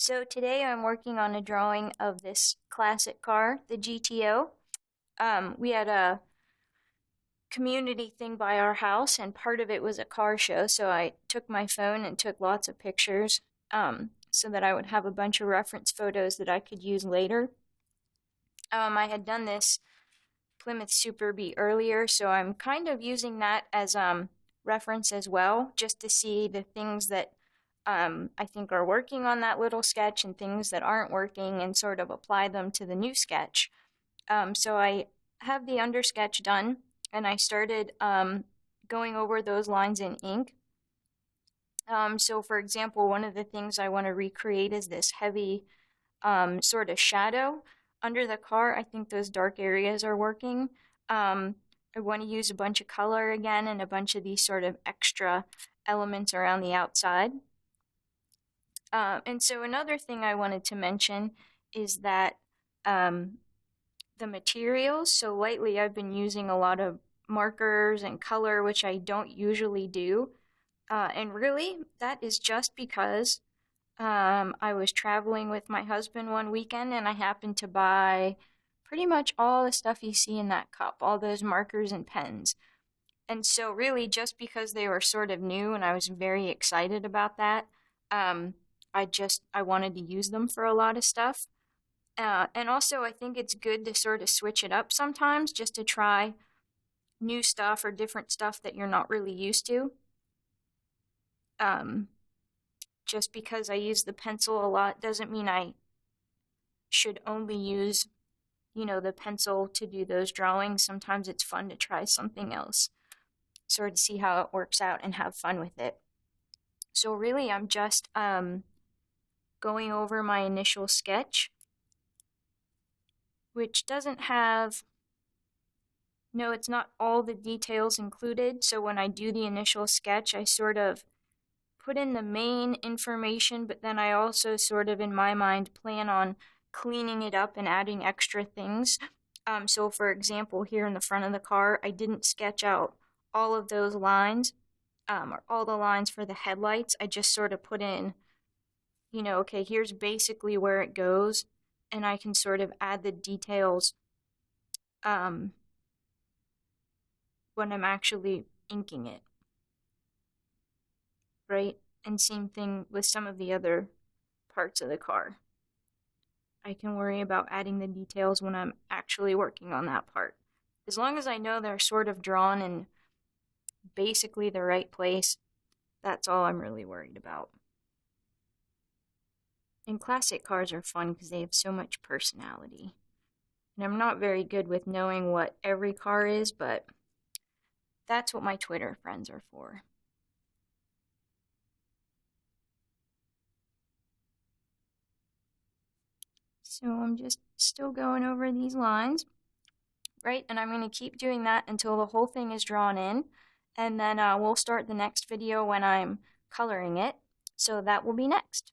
So today I'm working on a drawing of this classic car, the GTO. We had a community thing by our house, and part of it was a car show, so I took my phone and took lots of pictures so that I would have a bunch of reference photos that I could use later. I had done this Plymouth Super Bee earlier, so I'm kind of using that as reference as well, just to see the things that I think are working on that little sketch and things that aren't working and sort of apply them to the new sketch. So I have the under sketch done, and I started going over those lines in ink. So for example, one of the things I want to recreate is this heavy sort of shadow under the car. I think those dark areas are working. I want to use a bunch of color again and a bunch of these sort of extra elements around the outside. And so another thing I wanted to mention is that the materials, so lately I've been using a lot of markers and color, which I don't usually do. And really, that is just because I was traveling with my husband one weekend and I happened to buy pretty much all the stuff you see in that cup, all those markers and pens. And so really, just because they were sort of new and I was very excited about that, I wanted to use them for a lot of stuff. And also, I think it's good to sort of switch it up sometimes, just to try new stuff or different stuff that you're not really used to. Just because I use the pencil a lot doesn't mean I should only use, the pencil to do those drawings. Sometimes it's fun to try something else, sort of see how it works out and have fun with it. So really, I'm just going over my initial sketch, which doesn't have, it's not all the details included. So when I do the initial sketch, I sort of put in the main information, but then I also sort of, in my mind, plan on cleaning it up and adding extra things. So for example, here in the front of the car, I didn't sketch out all of those lines, or all the lines for the headlights. I just sort of put in, okay, here's basically where it goes, and I can sort of add the details when I'm actually inking it, right? And same thing with some of the other parts of the car. I can worry about adding the details when I'm actually working on that part. As long as I know they're sort of drawn in basically the right place, that's all I'm really worried about. And classic cars are fun because they have so much personality. And I'm not very good with knowing what every car is, but that's what my Twitter friends are for. So I'm just still going over these lines, right? And I'm going to keep doing that until the whole thing is drawn in. And then we'll start the next video when I'm coloring it. So that will be next.